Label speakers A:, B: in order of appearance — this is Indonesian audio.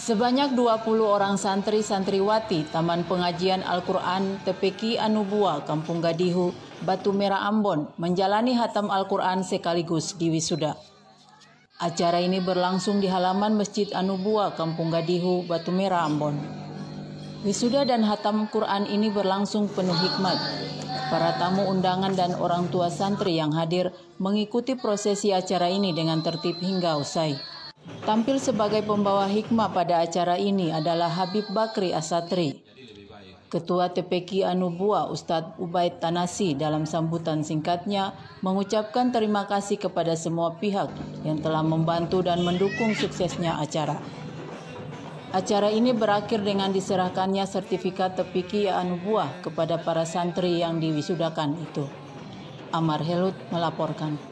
A: Sebanyak 20 orang santri-santriwati Taman Pengajian Al-Quran TPQ Anubua, Kampung Gadihu, Batu Merah, Ambon menjalani hatam Al-Quran sekaligus di wisuda. Acara ini berlangsung di halaman Masjid Anubua, Kampung Gadihu, Batu Merah, Ambon. Wisuda dan hatam Quran ini berlangsung penuh hikmat. Para tamu undangan dan orang tua santri yang hadir mengikuti prosesi acara ini dengan tertib hingga usai. Tampil sebagai pembawa hikmah pada acara ini adalah Habib Bakri Asatri. Ketua TPQ Anubua Ustadz Ubaid Tanasi dalam sambutan singkatnya mengucapkan terima kasih kepada semua pihak yang telah membantu dan mendukung suksesnya acara. Acara ini berakhir dengan diserahkannya sertifikat TPQ Anubua kepada para santri yang diwisudakan itu. Amar Helut melaporkan.